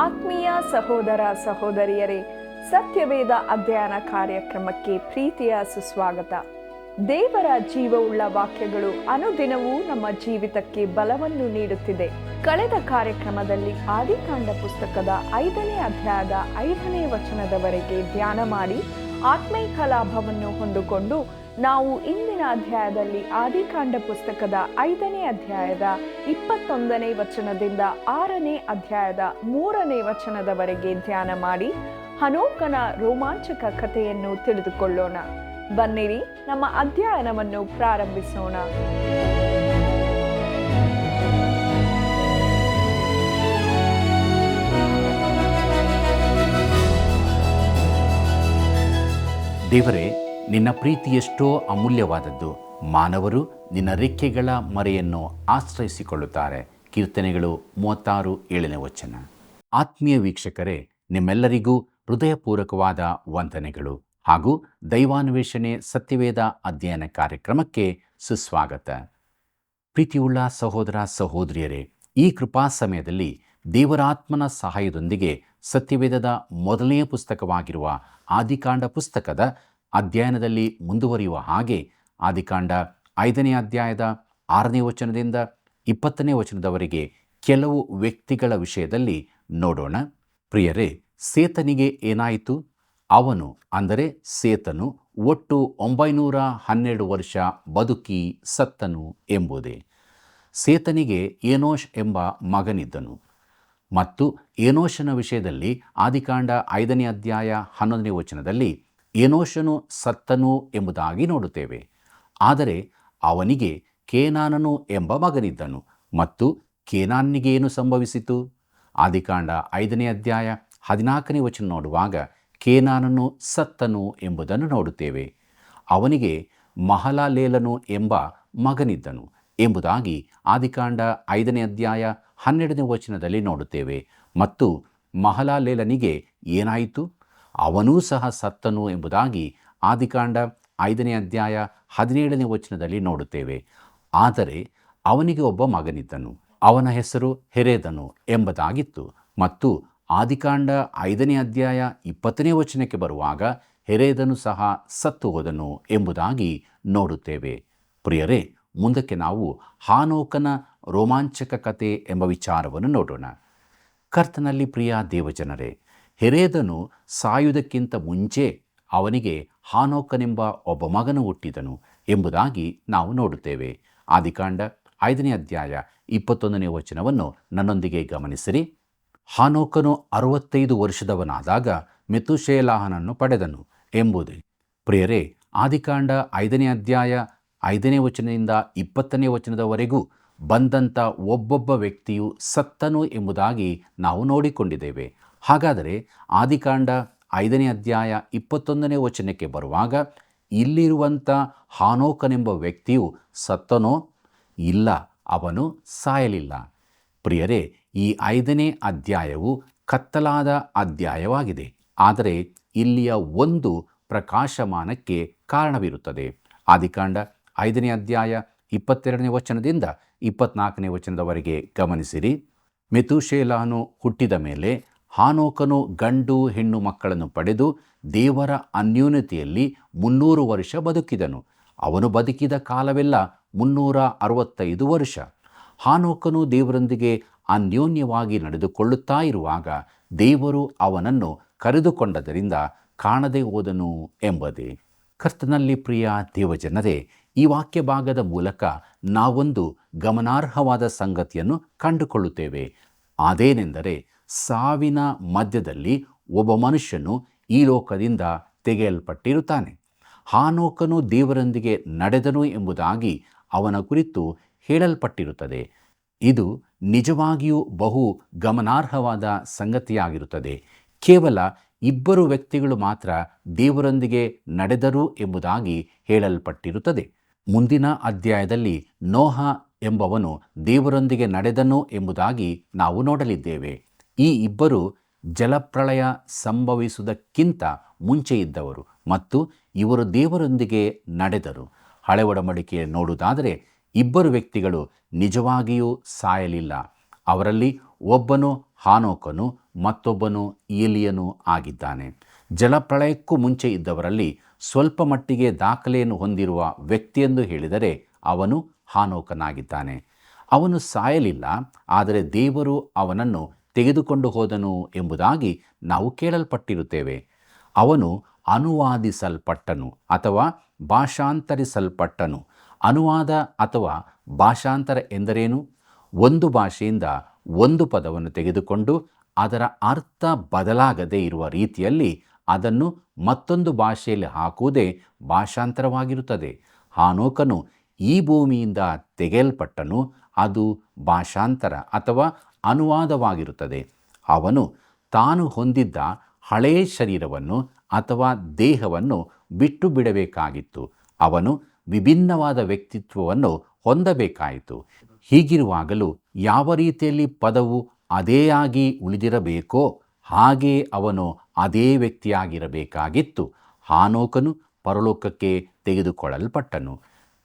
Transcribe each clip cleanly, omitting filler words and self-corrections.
ಆತ್ಮೀಯ ಸಹೋದರ ಸಹೋದರಿಯರೇ, ಸತ್ಯವೇದ ಅಧ್ಯಯನ ಕಾರ್ಯಕ್ರಮಕ್ಕೆ ಪ್ರೀತಿಯ ಸುಸ್ವಾಗತ. ದೇವರ ಜೀವವುಳ್ಳ ವಾಕ್ಯಗಳು ಅನುದಿನವೂ ನಮ್ಮ ಜೀವಿತಕ್ಕೆ ಬಲವನ್ನು ನೀಡುತ್ತಿದೆ. ಕಳೆದ ಕಾರ್ಯಕ್ರಮದಲ್ಲಿ ಆದಿಕಾಂಡ ಪುಸ್ತಕದ 5ನೇ ಅಧ್ಯಾಯದ 5ನೇ ವಚನದವರೆಗೆ ಧ್ಯಾನ ಮಾಡಿ ಆತ್ಮೈಕ ಲಾಭವನ್ನು ಹೊಂದಿಕೊಂಡು ನಾವು ಇಂದಿನ ಅಧ್ಯಾಯದಲ್ಲಿ ಆದಿಕಾಂಡ ಪುಸ್ತಕದ 5ನೇ ಅಧ್ಯಾಯದ 21ನೇ ವಚನದಿಂದ 6ನೇ ಅಧ್ಯಾಯದ 3ನೇ ವಚನದವರೆಗೆ ಧ್ಯಾನ ಮಾಡಿ ಹನೋಕನ ರೋಮಾಂಚಕ ಕಥೆಯನ್ನು ತಿಳಿದುಕೊಳ್ಳೋಣ. ಬನ್ನಿರಿ, ನಮ್ಮ ಅಧ್ಯಯನವನ್ನು ಪ್ರಾರಂಭಿಸೋಣ. ದೇವರೇ, ನಿನ್ನ ಪ್ರೀತಿ ಎಷ್ಟೋ ಅಮೂಲ್ಯವಾದದ್ದು. ಮಾನವರು ನಿನ್ನ ರೆಕ್ಕೆಗಳ ಮರೆಯನ್ನು ಆಶ್ರಯಿಸಿಕೊಳ್ಳುತ್ತಾರೆ. ಕೀರ್ತನೆಗಳು 36:7ನೇ ವಚನ. ಆತ್ಮೀಯ ವೀಕ್ಷಕರೇ, ನಿಮ್ಮೆಲ್ಲರಿಗೂ ಹೃದಯಪೂರ್ವಕವಾದ ವಂದನೆಗಳು ಹಾಗೂ ದೈವಾನ್ವೇಷಣೆ ಸತ್ಯವೇದ ಅಧ್ಯಯನ ಕಾರ್ಯಕ್ರಮಕ್ಕೆ ಸುಸ್ವಾಗತ. ಪ್ರೀತಿಯುಳ್ಳ ಸಹೋದರ ಸಹೋದರಿಯರೇ, ಈ ಕೃಪಾ ಸಮಯದಲ್ಲಿ ದೇವರಾತ್ಮನ ಸಹಾಯದೊಂದಿಗೆ ಸತ್ಯವೇದದ ಮೊದಲನೆಯ ಪುಸ್ತಕವಾಗಿರುವ ಆದಿಕಾಂಡ ಪುಸ್ತಕದ ಅಧ್ಯಯನದಲ್ಲಿ ಮುಂದುವರಿಯುವ ಹಾಗೆ ಆದಿಕಾಂಡ 5ನೇ ಅಧ್ಯಾಯದ 6ನೇ ವಚನದಿಂದ 20ನೇ ವಚನದವರೆಗೆ ಕೆಲವು ವ್ಯಕ್ತಿಗಳ ವಿಷಯದಲ್ಲಿ ನೋಡೋಣ. ಪ್ರಿಯರೇ, ಸೇತನಿಗೆ ಏನಾಯಿತು? ಅವನು ಅಂದರೆ ಸೇತನು ಒಟ್ಟು 912 ವರ್ಷ ಬದುಕಿ ಸತ್ತನು ಎಂಬುದೇ. ಸೇತನಿಗೆ ಏನೋಷ್ ಎಂಬ ಮಗನಿದ್ದನು ಮತ್ತು ಏನೋಷನ ವಿಷಯದಲ್ಲಿ ಆದಿಕಾಂಡ 5ನೇ ಅಧ್ಯಾಯ 11ನೇ ವಚನದಲ್ಲಿ ಏನೋಷನು ಸತ್ತನು ಎಂಬುದಾಗಿ ನೋಡುತ್ತೇವೆ. ಆದರೆ ಅವನಿಗೆ ಕೇನಾನನು ಎಂಬ ಮಗನಿದ್ದನು. ಮತ್ತು ಕೇನಾನಿಗೆ ಏನು ಸಂಭವಿಸಿತು? ಆದಿಕಾಂಡ 5ನೇ ಅಧ್ಯಾಯ 14ನೇ ವಚನ ನೋಡುವಾಗ ಕೇನಾನನು ಸತ್ತನು ಎಂಬುದನ್ನು ನೋಡುತ್ತೇವೆ. ಅವನಿಗೆ ಮಹಲಲೇಲನು ಎಂಬ ಮಗನಿದ್ದನು ಎಂಬುದಾಗಿ ಆದಿಕಾಂಡ 5ನೇ ಅಧ್ಯಾಯ 12ನೇ ವಚನದಲ್ಲಿ ನೋಡುತ್ತೇವೆ. ಮತ್ತು ಮಹಲಲೇಲನಿಗೆ ಏನಾಯಿತು? ಅವನೂ ಸಹ ಸತ್ತನು ಎಂಬುದಾಗಿ ಆದಿಕಾಂಡ 5ನೇ ಅಧ್ಯಾಯ 17ನೇ ವಚನದಲ್ಲಿ ನೋಡುತ್ತೇವೆ. ಆದರೆ ಅವನಿಗೆ ಒಬ್ಬ ಮಗನಿದ್ದನು, ಅವನ ಹೆಸರು ಹೆರೇದನು ಎಂಬುದಾಗಿತ್ತು. ಮತ್ತು ಆದಿಕಾಂಡ 5ನೇ ಅಧ್ಯಾಯ 20ನೇ ವಚನಕ್ಕೆ ಬರುವಾಗ ಹೆರೇದನು ಸಹ ಸತ್ತು ಹೋದನು ಎಂಬುದಾಗಿ ನೋಡುತ್ತೇವೆ. ಪ್ರಿಯರೇ, ಮುಂದಕ್ಕೆ ನಾವು ಹಾನೋಕನ ರೋಮಾಂಚಕ ಕಥೆ ಎಂಬ ವಿಚಾರವನ್ನು ನೋಡೋಣ. ಕರ್ತನಲ್ಲಿ ಪ್ರಿಯ ದೇವಜನರೇ, ಹೆರೇದನು ಸಾಯುವುದಕ್ಕಿಂತ ಮುಂಚೆ ಅವನಿಗೆ ಹಾನೋಕನೆಂಬ ಒಬ್ಬ ಮಗನು ಹುಟ್ಟಿದನು ಎಂಬುದಾಗಿ ನಾವು ನೋಡುತ್ತೇವೆ. ಆದಿಕಾಂಡ 5ನೇ ಅಧ್ಯಾಯ 21ನೇ ವಚನವನ್ನು ನನ್ನೊಂದಿಗೆ ಗಮನಿಸಿರಿ. ಹಾನೋಕನು 65 ವರ್ಷದವನಾದಾಗ ಮೆತುಶೇಲಾಹನನ್ನು ಪಡೆದನು ಎಂಬುದೇ. ಪ್ರಿಯರೇ, ಆದಿಕಾಂಡ 5ನೇ ಅಧ್ಯಾಯ 5ನೇ ವಚನದಿಂದ 20ನೇ ವಚನದವರೆಗೂ ಬಂದಂಥ ಒಬ್ಬೊಬ್ಬ ವ್ಯಕ್ತಿಯು ಸತ್ತನು ಎಂಬುದಾಗಿ ನಾವು ನೋಡಿಕೊಂಡಿದ್ದೇವೆ. ಹಾಗಾದರೆ ಆದಿಕಾಂಡ 5ನೇ ಅಧ್ಯಾಯ 21ನೇ ವಚನಕ್ಕೆ ಬರುವಾಗ ಇಲ್ಲಿರುವಂಥ ಹಾನೋಕನೆಂಬ ವ್ಯಕ್ತಿಯು ಸತ್ತನೋ? ಇಲ್ಲ, ಅವನು ಸಾಯಲಿಲ್ಲ. ಪ್ರಿಯರೇ, ಈ 5ನೇ ಅಧ್ಯಾಯವು ಕತ್ತಲಾದ ಅಧ್ಯಾಯವಾಗಿದೆ. ಆದರೆ ಇಲ್ಲಿಯ ಒಂದು ಪ್ರಕಾಶಮಾನಕ್ಕೆ ಕಾರಣವಿರುತ್ತದೆ. ಆದಿಕಾಂಡ 5ನೇ ಅಧ್ಯಾಯ 22ನೇ ವಚನದಿಂದ 24ನೇ ವಚನದವರೆಗೆ ಗಮನಿಸಿರಿ. ಮೆತುಶೇಲಾಹನು ಹುಟ್ಟಿದ ಮೇಲೆ ಹಾನೋಕನು ಗಂಡು ಹೆಣ್ಣು ಮಕ್ಕಳನ್ನು ಪಡೆದು ದೇವರ ಅನ್ಯೋನ್ಯತೆಯಲ್ಲಿ 300 ವರ್ಷ ಬದುಕಿದನು. ಅವನು ಬದುಕಿದ ಕಾಲವೆಲ್ಲ 365 ವರ್ಷ. ಹಾನೋಕನು ದೇವರೊಂದಿಗೆ ಅನ್ಯೋನ್ಯವಾಗಿ ನಡೆದುಕೊಳ್ಳುತ್ತಾ ಇರುವಾಗ ದೇವರು ಅವನನ್ನು ಕರೆದುಕೊಂಡದರಿಂದ ಕಾಣದೆ ಹೋದನು ಎಂಬುದೇ. ಕರ್ತನಲ್ಲಿ ಪ್ರಿಯ ದೇವಜನರೇ, ಈ ವಾಕ್ಯ ಭಾಗದ ಮೂಲಕ ನಾವೊಂದು ಗಮನಾರ್ಹವಾದ ಸಂಗತಿಯನ್ನು ಕಂಡುಕೊಳ್ಳುತ್ತೇವೆ. ಅದೇನೆಂದರೆ, ಸಾವಿನ ಮಧ್ಯದಲ್ಲಿ ಒಬ್ಬ ಮನುಷ್ಯನು ಈ ಲೋಕದಿಂದ ತೆಗೆಯಲ್ಪಟ್ಟಿರುತ್ತಾನೆ. ಹಾನೋಕನು ದೇವರೊಂದಿಗೆ ನಡೆದನು ಎಂಬುದಾಗಿ ಅವನ ಕುರಿತು ಹೇಳಲ್ಪಟ್ಟಿರುತ್ತದೆ. ಇದು ನಿಜವಾಗಿಯೂ ಬಹು ಗಮನಾರ್ಹವಾದ ಸಂಗತಿಯಾಗಿರುತ್ತದೆ. ಕೇವಲ 2 ವ್ಯಕ್ತಿಗಳು ಮಾತ್ರ ದೇವರೊಂದಿಗೆ ನಡೆದರು ಎಂಬುದಾಗಿ ಹೇಳಲ್ಪಟ್ಟಿರುತ್ತದೆ. ಮುಂದಿನ ಅಧ್ಯಾಯದಲ್ಲಿ ನೋಹ ಎಂಬವನು ದೇವರೊಂದಿಗೆ ನಡೆದನು ಎಂಬುದಾಗಿ ನಾವು ನೋಡಲಿದ್ದೇವೆ. ಈ 2 ಜಲಪ್ರಳಯ ಸಂಭವಿಸುವುದಕ್ಕಿಂತ ಮುಂಚೆ ಇದ್ದವರು ಮತ್ತು ಇವರು ದೇವರೊಂದಿಗೆ ನಡೆದರು. ಹಳೆ ಒಡಂಬಡಿಕೆ ನೋಡುವುದಾದರೆ 2 ವ್ಯಕ್ತಿಗಳು ನಿಜವಾಗಿಯೂ ಸಾಯಲಿಲ್ಲ. ಅವರಲ್ಲಿ ಒಬ್ಬನು ಹಾನೋಕನು ಮತ್ತೊಬ್ಬನು ಏಲಿಯನು ಆಗಿದ್ದಾನೆ. ಜಲಪ್ರಳಯಕ್ಕೂ ಮುಂಚೆ ಇದ್ದವರಲ್ಲಿ ಸ್ವಲ್ಪ ಮಟ್ಟಿಗೆ ದಾಖಲೆಯನ್ನು ಹೊಂದಿರುವ ವ್ಯಕ್ತಿಯೆಂದು ಹೇಳಿದರೆ ಅವನು ಹಾನೋಕನಾಗಿದ್ದಾನೆ. ಅವನು ಸಾಯಲಿಲ್ಲ, ಆದರೆ ದೇವರು ಅವನನ್ನು ತೆಗೆದುಕೊಂಡು ಹೋದನು ಎಂಬುದಾಗಿ ನಾವು ಕೇಳಲ್ಪಟ್ಟಿರುತ್ತೇವೆ. ಅವನು ಅನುವಾದಿಸಲ್ಪಟ್ಟನು ಅಥವಾ ಭಾಷಾಂತರಿಸಲ್ಪಟ್ಟನು. ಅನುವಾದ ಅಥವಾ ಭಾಷಾಂತರ ಎಂದರೇನು? ಒಂದು ಭಾಷೆಯಿಂದ ಒಂದು ಪದವನ್ನು ತೆಗೆದುಕೊಂಡು ಅದರ ಅರ್ಥ ಬದಲಾಗದೇ ಇರುವ ರೀತಿಯಲ್ಲಿ ಅದನ್ನು ಮತ್ತೊಂದು ಭಾಷೆಯಲ್ಲಿ ಹಾಕುವುದೇ ಭಾಷಾಂತರವಾಗಿರುತ್ತದೆ. ಹಾನೋಕನು ಈ ಭೂಮಿಯಿಂದ ತೆಗೆಯಲ್ಪಟ್ಟನು. ಅದು ಭಾಷಾಂತರ ಅಥವಾ ಅನುವಾದವಾಗಿರುತ್ತದೆ. ಅವನು ತಾನು ಹೊಂದಿದ್ದ ಹಳೆಯ ಶರೀರವನ್ನು ಅಥವಾ ದೇಹವನ್ನು ಬಿಟ್ಟು ಬಿಡಬೇಕಾಗಿತ್ತು. ಅವನು ವಿಭಿನ್ನವಾದ ವ್ಯಕ್ತಿತ್ವವನ್ನು ಹೊಂದಬೇಕಾಯಿತು. ಹೀಗಿರುವಾಗಲೂ ಯಾವ ರೀತಿಯಲ್ಲಿ ಪದವು ಅದೇ ಆಗಿ ಉಳಿದಿರಬೇಕೋ ಹಾಗೇ ಅವನು ಅದೇ ವ್ಯಕ್ತಿಯಾಗಿರಬೇಕಾಗಿತ್ತು. ಹಾನೋಕನು ಪರಲೋಕಕ್ಕೆ ತೆಗೆದುಕೊಳ್ಳಲ್ಪಟ್ಟನು.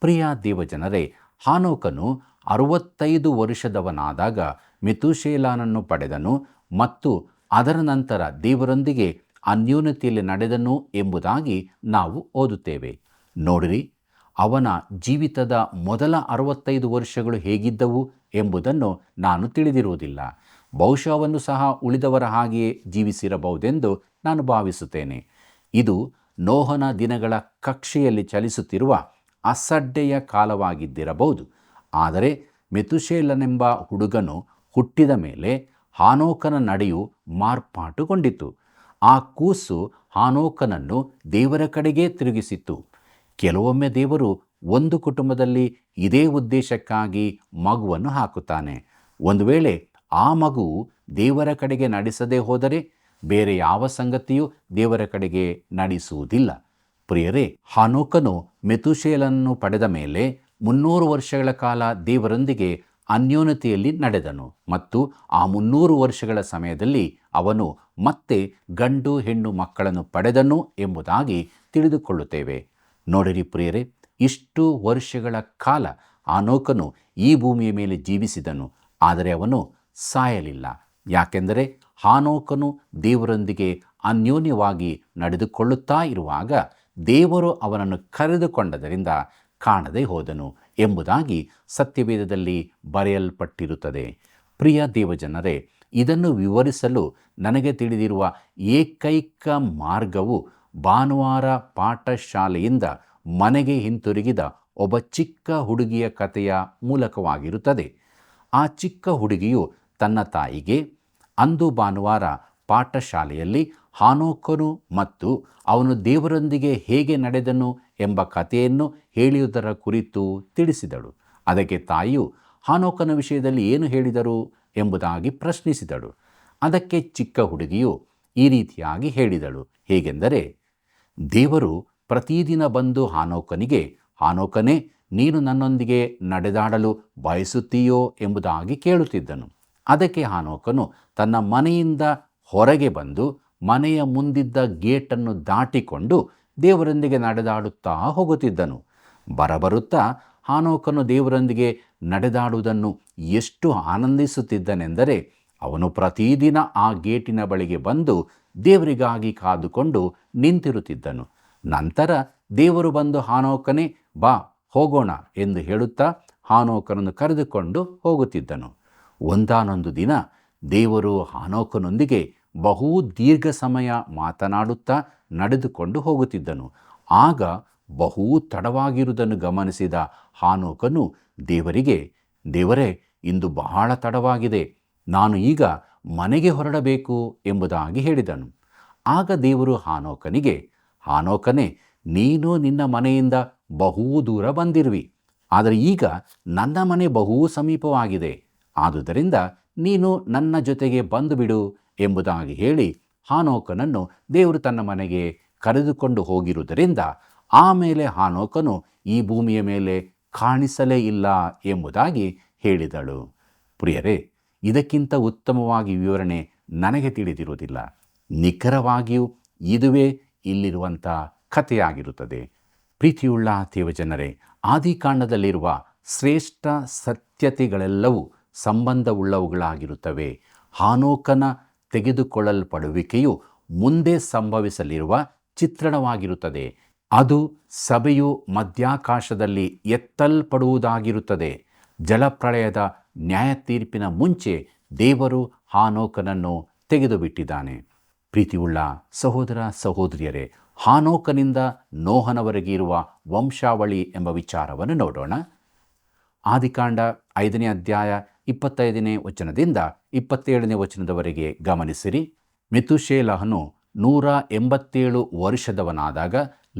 ಪ್ರಿಯ ದೇವಜನರೇ, ಹಾನೋಕನು 65 ವರ್ಷದವನಾದಾಗ ಮೆತೂಷೆಲನನ್ನು ಪಡೆದನು ಮತ್ತು ಅದರ ನಂತರ ದೇವರೊಂದಿಗೆ ಅನ್ಯೋನ್ಯತೆಯಲ್ಲಿ ನಡೆದನು ಎಂಬುದಾಗಿ ನಾವು ಓದುತ್ತೇವೆ. ನೋಡಿರಿ, ಅವನ ಜೀವಿತದ ಮೊದಲ 65 ವರ್ಷಗಳು ಹೇಗಿದ್ದವು ಎಂಬುದನ್ನು ನಾನು ತಿಳಿದಿರುವುದಿಲ್ಲ. ಬಹುಶಃ ಅವನು ಸಹ ಉಳಿದವರ ಹಾಗೆಯೇ ಜೀವಿಸಿರಬಹುದೆಂದು ನಾನು ಭಾವಿಸುತ್ತೇನೆ. ಇದು ನೋಹನ ದಿನಗಳ ಕಕ್ಷೆಯಲ್ಲಿ ಚಲಿಸುತ್ತಿರುವ ಅಸಡ್ಡೆಯ ಕಾಲವಾಗಿದ್ದಿರಬಹುದು. ಆದರೆ ಮೆತುಷೆಲನೆಂಬ ಹುಡುಗನು ಹುಟ್ಟಿದ ಮೇಲೆ ಹಾನೋಕನ ನಡೆಯು ಮಾರ್ಪಾಟುಗೊಂಡಿತು. ಆ ಕೂಸು ಹಾನೋಕನನ್ನು ದೇವರ ಕಡೆಗೇ ತಿರುಗಿಸಿತು. ಕೆಲವೊಮ್ಮೆ ದೇವರು ಒಂದು ಕುಟುಂಬದಲ್ಲಿ ಇದೇ ಉದ್ದೇಶಕ್ಕಾಗಿ ಮಗುವನ್ನು ಹಾಕುತ್ತಾನೆ. ಒಂದು ವೇಳೆ ಆ ಮಗುವು ದೇವರ ಕಡೆಗೆ ನಡೆಸದೇ ಹೋದರೆ ಬೇರೆ ಯಾವ ಸಂಗತಿಯೂ ದೇವರ ಕಡೆಗೆ ನಡೆಸುವುದಿಲ್ಲ. ಪ್ರಿಯರೇ, ಹಾನೋಕನು ಮೆತುಷೆಲನನ್ನು ಪಡೆದ ಮೇಲೆ 300 ವರ್ಷಗಳ ಕಾಲ ದೇವರೊಂದಿಗೆ ಅನ್ಯೋನ್ಯತೆಯಲ್ಲಿ ನಡೆದನು ಮತ್ತು ಆ 300 ವರ್ಷಗಳ ಸಮಯದಲ್ಲಿ ಅವನು ಮತ್ತೆ ಗಂಡು ಹೆಣ್ಣು ಮಕ್ಕಳನ್ನು ಪಡೆದನು ಎಂಬುದಾಗಿ ತಿಳಿದುಕೊಳ್ಳುತ್ತೇವೆ. ನೋಡಿರಿ ಪ್ರಿಯರೇ, ಇಷ್ಟು ವರ್ಷಗಳ ಕಾಲ ಹಾನೋಕನು ಈ ಭೂಮಿಯ ಮೇಲೆ ಜೀವಿಸಿದನು, ಆದರೆ ಅವನು ಸಾಯಲಿಲ್ಲ. ಯಾಕೆಂದರೆ ಹಾನೋಕನು ದೇವರೊಂದಿಗೆ ಅನ್ಯೋನ್ಯವಾಗಿ ನಡೆದುಕೊಳ್ಳುತ್ತಾ ಇರುವಾಗ ದೇವರು ಅವನನ್ನು ಕರೆದುಕೊಂಡದರಿಂದ ಕಾಣದೆ ಹೋದನು ಎಂಬುದಾಗಿ ಸತ್ಯವೇದದಲ್ಲಿ ಬರೆಯಲ್ಪಟ್ಟಿರುತ್ತದೆ. ಪ್ರಿಯ ದೇವಜನರೇ, ಇದನ್ನು ವಿವರಿಸಲು ನನಗೆ ತಿಳಿದಿರುವ ಏಕೈಕ ಮಾರ್ಗವು ಭಾನುವಾರ ಪಾಠಶಾಲೆಯಿಂದ ಮನೆಗೆ ಹಿಂತಿರುಗಿದ ಒಬ್ಬ ಚಿಕ್ಕ ಹುಡುಗಿಯ ಕಥೆಯ ಮೂಲಕವಾಗಿರುತ್ತದೆ. ಆ ಚಿಕ್ಕ ಹುಡುಗಿಯು ತನ್ನ ತಾಯಿಗೆ ಅಂದು ಭಾನುವಾರ ಪಾಠಶಾಲೆಯಲ್ಲಿ ಹಾನೋಕನು ಮತ್ತು ಅವನು ದೇವರೊಂದಿಗೆ ಹೇಗೆ ನಡೆದನು ಎಂಬ ಕಥೆಯನ್ನು ಹೇಳಿಯುವುದರ ಕುರಿತು ತಿಳಿಸಿದಳು. ಅದಕ್ಕೆ ತಾಯಿಯು ಹಾನೋಕನ ವಿಷಯದಲ್ಲಿ ಏನು ಹೇಳಿದರು ಎಂಬುದಾಗಿ ಪ್ರಶ್ನಿಸಿದಳು. ಅದಕ್ಕೆ ಚಿಕ್ಕ ಹುಡುಗಿಯು ಈ ರೀತಿಯಾಗಿ ಹೇಳಿದಳು. ಹೇಗೆಂದರೆ, ದೇವರು ಪ್ರತಿದಿನ ಬಂದು ಹಾನೋಕನಿಗೆ, ಹಾನೋಕನೇ, ನೀನು ನನ್ನೊಂದಿಗೆ ನಡೆದಾಡಲು ಬಯಸುತ್ತೀಯೋ ಎಂಬುದಾಗಿ ಕೇಳುತ್ತಿದ್ದನು. ಅದಕ್ಕೆ ಹಾನೋಕನು ತನ್ನ ಮನೆಯಿಂದ ಹೊರಗೆ ಬಂದು ಮನೆಯ ಮುಂದಿದ್ದ ಗೇಟನ್ನು ದಾಟಿಕೊಂಡು ದೇವರೊಂದಿಗೆ ನಡೆದಾಡುತ್ತಾ ಹೋಗುತ್ತಿದ್ದನು. ಬರಬರುತ್ತಾ ಹಾನೋಕನು ದೇವರೊಂದಿಗೆ ನಡೆದಾಡುವುದನ್ನು ಎಷ್ಟು ಆನಂದಿಸುತ್ತಿದ್ದನೆಂದರೆ ಅವನು ಪ್ರತಿದಿನ ಆ ಗೇಟಿನ ಬಳಿಗೆ ಬಂದು ದೇವರಿಗಾಗಿ ಕಾದುಕೊಂಡು ನಿಂತಿರುತ್ತಿದ್ದನು. ನಂತರ ದೇವರು ಬಂದು ಹಾನೋಕನೇ ಬಾ ಹೋಗೋಣ ಎಂದು ಹೇಳುತ್ತಾ ಹಾನೋಕನನ್ನು ಕರೆದುಕೊಂಡು ಹೋಗುತ್ತಿದ್ದನು. ಒಂದಾನೊಂದು ದಿನ ದೇವರು ಹಾನೋಕನೊಂದಿಗೆ ಬಹು ದೀರ್ಘ ಸಮಯ ಮಾತನಾಡುತ್ತಾ ನಡೆದುಕೊಂಡು ಹೋಗುತ್ತಿದ್ದನು. ಆಗ ಬಹು ತಡವಾಗಿರುವುದನ್ನು ಗಮನಿಸಿದ ಹಾನೋಕನು ದೇವರಿಗೆ, ದೇವರೇ, ಇಂದು ಬಹಳ ತಡವಾಗಿದೆ, ನಾನು ಈಗ ಮನೆಗೆ ಹೊರಡಬೇಕು ಎಂಬುದಾಗಿ ಹೇಳಿದನು. ಆಗ ದೇವರು ಹಾನೋಕನಿಗೆ, ಹಾನೋಕನೇ, ನೀನು ನಿನ್ನ ಮನೆಯಿಂದ ಬಹು ದೂರ ಬಂದಿರುವಿ, ಆದರೆ ಈಗ ನನ್ನ ಮನೆ ಬಹು ಸಮೀಪವಾಗಿದೆ, ಆದುದರಿಂದ ನೀನು ನನ್ನ ಜೊತೆಗೆ ಬಂದು ಬಿಡು ಎಂಬುದಾಗಿ ಹೇಳಿ ಹಾನೋಕನನ್ನು ದೇವರು ತನ್ನ ಮನೆಗೆ ಕರೆದುಕೊಂಡು ಹೋಗಿರುವುದರಿಂದ ಆಮೇಲೆ ಹಾನೋಕನು ಈ ಭೂಮಿಯ ಮೇಲೆ ಕಾಣಿಸಲೇ ಇಲ್ಲ ಎಂಬುದಾಗಿ ಹೇಳಿದಳು. ಪ್ರಿಯರೇ, ಇದಕ್ಕಿಂತ ಉತ್ತಮವಾಗಿ ವಿವರಣೆ ನನಗೆ ತಿಳಿದಿರುವುದಿಲ್ಲ. ನಿಖರವಾಗಿಯೂ ಇದುವೇ ಇಲ್ಲಿರುವಂಥ ಕಥೆಯಾಗಿರುತ್ತದೆ. ಪ್ರೀತಿಯುಳ್ಳ ದೇವಜನರೇ, ಆದಿಕಾಂಡದಲ್ಲಿರುವ ಶ್ರೇಷ್ಠ ಸತ್ಯತೆಗಳೆಲ್ಲವೂ ಸಂಬಂಧವುಳ್ಳವುಗಳಾಗಿರುತ್ತವೆ. ಹಾನೋಕನ ತೆಗೆದುಕೊಳ್ಳಲ್ಪಡುವಿಕೆಯು ಮುಂದೆ ಸಂಭವಿಸಲಿರುವ ಚಿತ್ರಣವಾಗಿರುತ್ತದೆ. ಅದು ಸಭೆಯು ಮಧ್ಯಾಕಾಶದಲ್ಲಿ ಎತ್ತಲ್ಪಡುವುದಾಗಿರುತ್ತದೆ. ಜಲಪ್ರಳಯದ ನ್ಯಾಯತೀರ್ಪಿನ ಮುಂಚೆ ದೇವರು ಹಾನೋಕನನ್ನು ತೆಗೆದುಬಿಟ್ಟಿದ್ದಾನೆ. ಪ್ರೀತಿಯುಳ್ಳ ಸಹೋದರ ಸಹೋದರಿಯರೇ, ಹಾನೋಕನಿಂದ ನೋಹನವರೆಗೆ ಇರುವ ವಂಶಾವಳಿ ಎಂಬ ವಿಚಾರವನ್ನು ನೋಡೋಣ. ಆದಿಕಾಂಡ 5ನೇ ಅಧ್ಯಾಯ 25ನೇ ವಚನದಿಂದ 27ನೇ ವಚನದವರೆಗೆ ಗಮನಿಸಿರಿ. ಮೆತುಶೇಲಹನು 187 ವರ್ಷದವನಾದಾಗ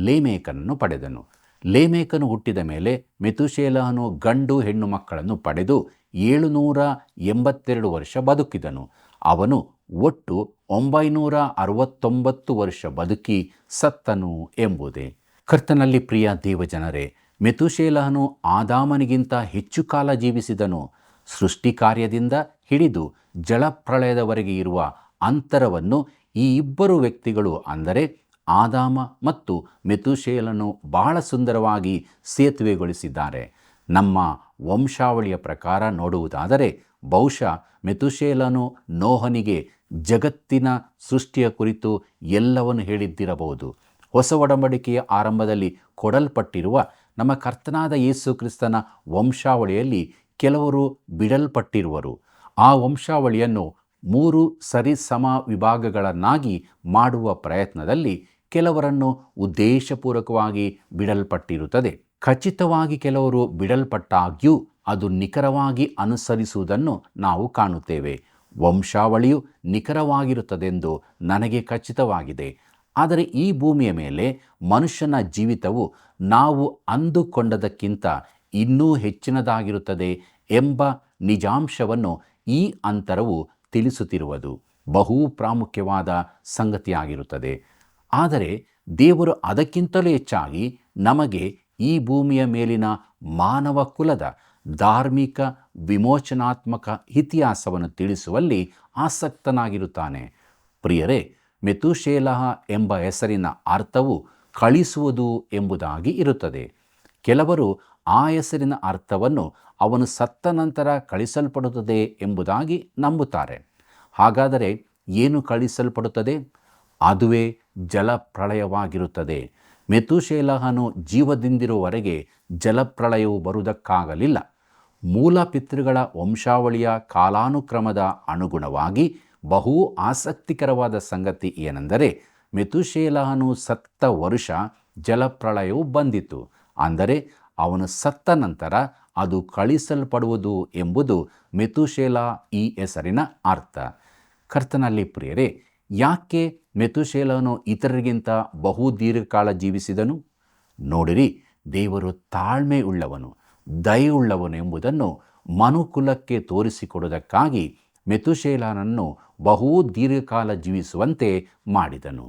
ಲೇಮೇಕನನ್ನು ಪಡೆದನು. ಲೇಮೇಕನು ಹುಟ್ಟಿದ ಮೇಲೆ ಮೆತುಶೇಲಹನು ಗಂಡು ಹೆಣ್ಣು ಮಕ್ಕಳನ್ನು ಪಡೆದು 782 ವರ್ಷ ಬದುಕಿದನು. ಅವನು ಒಟ್ಟು 969 ವರ್ಷ ಬದುಕಿ ಸತ್ತನು ಎಂಬುದೇ. ಕರ್ತನಲ್ಲಿ ಪ್ರಿಯ ದೇವಜನರೇ, ಮೆತುಶೇಲಹನು ಆದಾಮನಿಗಿಂತ ಹೆಚ್ಚು ಕಾಲ ಜೀವಿಸಿದನು. ಸೃಷ್ಟಿ ಕಾರ್ಯದಿಂದ ಹಿಡಿದು ಜಲಪ್ರಳಯದವರೆಗೆ ಇರುವ ಅಂತರವನ್ನು ಈ ಇಬ್ಬರು ವ್ಯಕ್ತಿಗಳು, ಅಂದರೆ ಆದಾಮ ಮತ್ತು ಮೆತುಶೇಲನು, ಬಹಳ ಸುಂದರವಾಗಿ ಸೇತುವೆಗೊಳಿಸಿದ್ದಾರೆ. ನಮ್ಮ ವಂಶಾವಳಿಯ ಪ್ರಕಾರ ನೋಡುವುದಾದರೆ ಬಹುಶಃ ಮೆತುಶೇಲನು ನೋಹನಿಗೆ ಜಗತ್ತಿನ ಸೃಷ್ಟಿಯ ಕುರಿತು ಎಲ್ಲವನ್ನು ಹೇಳಿದ್ದಿರಬಹುದು. ಹೊಸ ಒಡಂಬಡಿಕೆಯ ಆರಂಭದಲ್ಲಿ ಕೊಡಲ್ಪಟ್ಟಿರುವ ನಮ್ಮ ಕರ್ತನಾದ ಯೇಸು ಕ್ರಿಸ್ತನ ವಂಶಾವಳಿಯಲ್ಲಿ ಕೆಲವರು ಬಿಡಲ್ಪಟ್ಟಿರುವರು. ಆ ವಂಶಾವಳಿಯನ್ನು 3 ಸರಿಸಮ ವಿಭಾಗಗಳನ್ನಾಗಿ ಮಾಡುವ ಪ್ರಯತ್ನದಲ್ಲಿ ಕೆಲವರನ್ನು ಉದ್ದೇಶಪೂರ್ವಕವಾಗಿ ಬಿಡಲ್ಪಟ್ಟಿರುತ್ತದೆ. ಖಚಿತವಾಗಿ ಕೆಲವರು ಬಿಡಲ್ಪಟ್ಟಾಗ್ಯೂ ಅದು ನಿಖರವಾಗಿ ಅನುಸರಿಸುವುದನ್ನು ನಾವು ಕಾಣುತ್ತೇವೆ. ವಂಶಾವಳಿಯು ನಿಖರವಾಗಿರುತ್ತದೆಂದು ನನಗೆ ಖಚಿತವಾಗಿದೆ. ಆದರೆ ಈ ಭೂಮಿಯ ಮೇಲೆ ಮನುಷ್ಯನ ಜೀವಿತವು ನಾವು ಅಂದುಕೊಂಡದಕ್ಕಿಂತ ಇನ್ನೂ ಹೆಚ್ಚಿನದಾಗಿರುತ್ತದೆ ಎಂಬ ನಿಜಾಂಶವನ್ನು ಈ ಅಂತರವು ತಿಳಿಸುತ್ತಿರುವುದು ಬಹು ಪ್ರಾಮುಖ್ಯವಾದ ಸಂಗತಿಯಾಗಿರುತ್ತದೆ. ಆದರೆ ದೇವರು ಅದಕ್ಕಿಂತಲೂ ಹೆಚ್ಚಾಗಿ ನಮಗೆ ಈ ಭೂಮಿಯ ಮೇಲಿನ ಮಾನವ ಕುಲದ ಧಾರ್ಮಿಕ ವಿಮೋಚನಾತ್ಮಕ ಇತಿಹಾಸವನ್ನು ತಿಳಿಸುವಲ್ಲಿ ಆಸಕ್ತನಾಗಿರುತ್ತಾನೆ. ಪ್ರಿಯರೇ, ಮೆತುಶೇಲಹ ಎಂಬ ಹೆಸರಿನ ಅರ್ಥವು ಕಳಿಸುವುದು ಎಂಬುದಾಗಿ ಇರುತ್ತದೆ. ಕೆಲವರು ಆ ಹೆಸರಿನ ಅರ್ಥವನ್ನು ಅವನು ಸತ್ತ ನಂತರ ಕಳಿಸಲ್ಪಡುತ್ತದೆ ಎಂಬುದಾಗಿ ನಂಬುತ್ತಾರೆ. ಹಾಗಾದರೆ ಏನು ಕಳಿಸಲ್ಪಡುತ್ತದೆ? ಅದುವೇ ಜಲಪ್ರಳಯವಾಗಿರುತ್ತದೆ. ಮೆತುಶೇಲಹನು ಜೀವದಿಂದಿರುವವರೆಗೆ ಜಲಪ್ರಳಯವು ಬರುವುದಕ್ಕಾಗಲಿಲ್ಲ. ಮೂಲ ಪಿತೃಗಳ ವಂಶಾವಳಿಯ ಕಾಲಾನುಕ್ರಮದ ಅನುಗುಣವಾಗಿ ಬಹು ಆಸಕ್ತಿಕರವಾದ ಸಂಗತಿ ಏನೆಂದರೆ, ಮೆತುಶೇಲಹನು ಸತ್ತ ವರ್ಷ ಜಲಪ್ರಳಯವು ಬಂದಿತು. ಅಂದರೆ ಅವನು ಸತ್ತ ನಂತರ ಅದು ಕಳಿಸಲ್ಪಡುವುದು ಎಂಬುದು ಮೆತುಶೇಲ ಈ ಹೆಸರಿನ ಅರ್ಥ. ಕರ್ತನಲ್ಲಿ ಪ್ರಿಯರೇ, ಯಾಕೆ ಮೆತುಶೇಲನು ಇತರರಿಗಿಂತ ಬಹು ದೀರ್ಘಕಾಲ ಜೀವಿಸಿದನು? ನೋಡಿರಿ, ದೇವರು ತಾಳ್ಮೆ ಉಳ್ಳವನು, ದಯೆಯುಳ್ಳವನು ಎಂಬುದನ್ನು ಮನುಕುಲಕ್ಕೆ ತೋರಿಸಿಕೊಡುವುದಕ್ಕಾಗಿ ಮೆತುಶೇಲನನ್ನು ಬಹು ದೀರ್ಘಕಾಲ ಜೀವಿಸುವಂತೆ ಮಾಡಿದನು.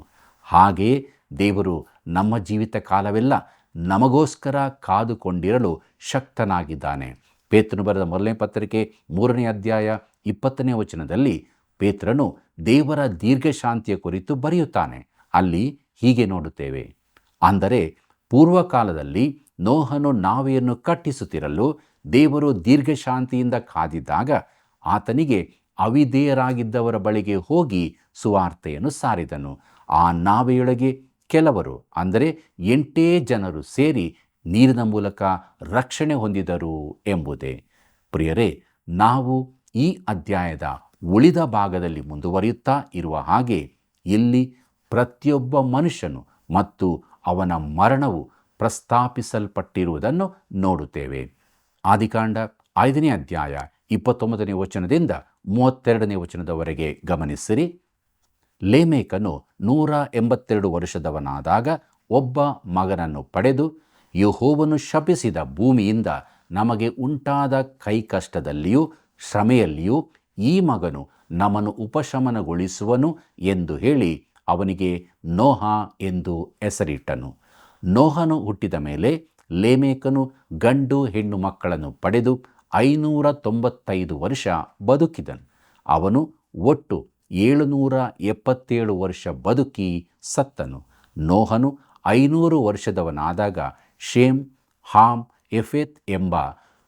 ಹಾಗೆಯೇ ದೇವರು ನಮ್ಮ ಜೀವಿತ ಕಾಲವೆಲ್ಲ ನಮಗೋಸ್ಕರ ಕಾದುಕೊಂಡಿರಲು ಶಕ್ತನಾಗಿದ್ದಾನೆ. ಪೇತ್ರನು ಬರೆದ 1ನೇ ಪತ್ರಿಕೆ 3ನೇ ಅಧ್ಯಾಯ 20ನೇ ವಚನದಲ್ಲಿ ಪೇತ್ರನು ದೇವರ ದೀರ್ಘಶಾಂತಿಯ ಕುರಿತು ಬರೆಯುತ್ತಾನೆ. ಅಲ್ಲಿ ಹೀಗೆ ನೋಡುತ್ತೇವೆ, ಅಂದರೆ ಪೂರ್ವಕಾಲದಲ್ಲಿ ನೋಹನು ನಾವೆಯನ್ನು ಕಟ್ಟಿಸುತ್ತಿರಲು ದೇವರು ದೀರ್ಘಶಾಂತಿಯಿಂದ ಕಾದಿದ್ದಾಗ ಆತನಿಗೆ ಅವಿಧೇಯರಾಗಿದ್ದವರ ಬಳಿಗೆ ಹೋಗಿ ಸುವಾರ್ತೆಯನ್ನು ಸಾರಿದನು. ಆ ನಾವೆಯೊಳಗೆ ಕೆಲವರು, ಅಂದರೆ 8 ಜನರು ಸೇರಿ ನೀರಿನ ಮೂಲಕ ರಕ್ಷಣೆ ಹೊಂದಿದರು ಎಂಬುದೇ. ಪ್ರಿಯರೇ, ನಾವು ಈ ಅಧ್ಯಾಯದ ಉಳಿದ ಭಾಗದಲ್ಲಿ ಮುಂದುವರಿಯುತ್ತಾ ಇರುವ ಹಾಗೆ ಇಲ್ಲಿ ಪ್ರತಿಯೊಬ್ಬ ಮನುಷ್ಯನು ಮತ್ತು ಅವನ ಮರಣವು ಪ್ರಸ್ತಾಪಿಸಲ್ಪಟ್ಟಿರುವುದನ್ನು ನೋಡುತ್ತೇವೆ. ಆದಿಕಾಂಡ 5ನೇ ಅಧ್ಯಾಯ 29ನೇ ವಚನದಿಂದ 32ನೇ ವಚನದವರೆಗೆ ಗಮನಿಸಿರಿ. ಲೇಮೇಕನು 182 ವರ್ಷದವನಾದಾಗ ಒಬ್ಬ ಮಗನನ್ನು ಪಡೆದು, ಯೆಹೋವನು ಶಪಿಸಿದ ಭೂಮಿಯಿಂದ ನಮಗೆ ಉಂಟಾದ ಕೈಕಷ್ಟದಲ್ಲಿಯೂ ಶ್ರಮೆಯಲ್ಲಿಯೂ ಈ ಮಗನು ನಮ್ಮನ್ನು ಉಪಶಮನಗೊಳಿಸುವನು ಎಂದು ಹೇಳಿ ಅವನಿಗೆ ನೋಹ ಎಂದು ಹೆಸರಿಟ್ಟನು. ನೋಹನು ಹುಟ್ಟಿದ ಮೇಲೆ ಲೇಮೇಕನು ಗಂಡು ಹೆಣ್ಣು ಮಕ್ಕಳನ್ನು ಪಡೆದು 595 ವರ್ಷ ಬದುಕಿದನು. ಅವನು ಒಟ್ಟು 777 ವರ್ಷ ಬದುಕಿ ಸತ್ತನು. ನೋಹನು 500 ವರ್ಷದವನಾದಾಗ ಶೇಮ್, ಹಾಮ್, ಎಫೆತ್ ಎಂಬ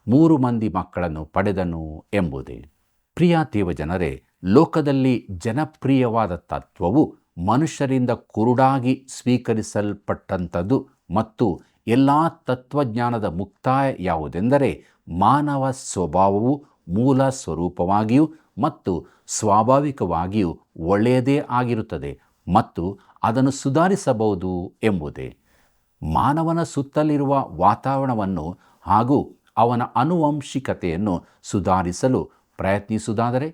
3 ಮಂದಿ ಮಕ್ಕಳನ್ನು ಪಡೆದನು ಎಂಬುದೇ. ಪ್ರಿಯ ದೇವಜನರೇ, ಲೋಕದಲ್ಲಿ ಜನಪ್ರಿಯವಾದ ತತ್ವವು ಮನುಷ್ಯರಿಂದ ಕುರುಡಾಗಿ ಸ್ವೀಕರಿಸಲ್ಪಟ್ಟಂಥದ್ದು ಮತ್ತು ಎಲ್ಲ ತತ್ವಜ್ಞಾನದ ಮುಕ್ತಾಯ ಯಾವುದೆಂದರೆ ಮಾನವ ಸ್ವಭಾವವು ಮೂಲ ಸ್ವರೂಪವಾಗಿಯೂ ಮತ್ತು ಸ್ವಾಭಾವಿಕವಾಗಿಯೂ ಒಳ್ಳೆಯದೇ ಆಗಿರುತ್ತದೆ ಮತ್ತು ಅದನ್ನು ಸುಧಾರಿಸಬಹುದು ಎಂಬುದೇ. ಮಾನವನ ಸುತ್ತಲಿರುವ ವಾತಾವರಣವನ್ನು ಹಾಗೂ ಅವನ ಆನುವಂಶಿಕತೆಯನ್ನು ಸುಧಾರಿಸಲು ಪ್ರಯತ್ನಿಸುವುದಾದರೆ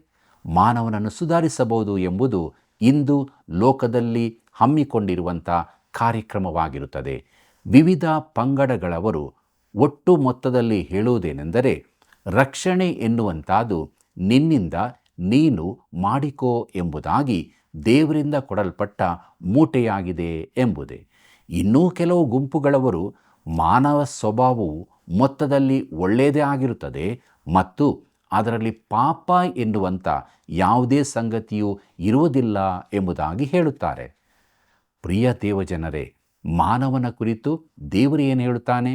ಮಾನವನನ್ನು ಸುಧಾರಿಸಬಹುದು ಎಂಬುದು ಇಂದು ಲೋಕದಲ್ಲಿ ಹಮ್ಮಿಕೊಂಡಿರುವಂಥ ಕಾರ್ಯಕ್ರಮವಾಗಿರುತ್ತದೆ. ವಿವಿಧ ಪಂಗಡಗಳವರು ಒಟ್ಟು ಮೊತ್ತದಲ್ಲಿ ಹೇಳುವುದೇನೆಂದರೆ, ರಕ್ಷಣೆ ಎನ್ನುವಂಥದ್ದು ನಿನ್ನಿಂದ ನೀನು ಮಾಡಿಕೋ ಎಂಬುದಾಗಿ ದೇವರಿಂದ ಕೊಡಲ್ಪಟ್ಟ ಮೂಟೆಯಾಗಿದೆ ಎಂಬುದೇ. ಇನ್ನೂ ಕೆಲವು ಗುಂಪುಗಳವರು ಮಾನವ ಸ್ವಭಾವವು ಮೊತ್ತದಲ್ಲಿ ಒಳ್ಳೆಯದೇ ಆಗಿರುತ್ತದೆ ಮತ್ತು ಅದರಲ್ಲಿ ಪಾಪ ಎನ್ನುವಂಥ ಯಾವುದೇ ಸಂಗತಿಯೂ ಇರುವುದಿಲ್ಲ ಎಂಬುದಾಗಿ ಹೇಳುತ್ತಾರೆ. ಪ್ರಿಯ ದೇವಜನರೇ, ಮಾನವನ ಕುರಿತು ದೇವರು ಏನು ಹೇಳುತ್ತಾನೆ?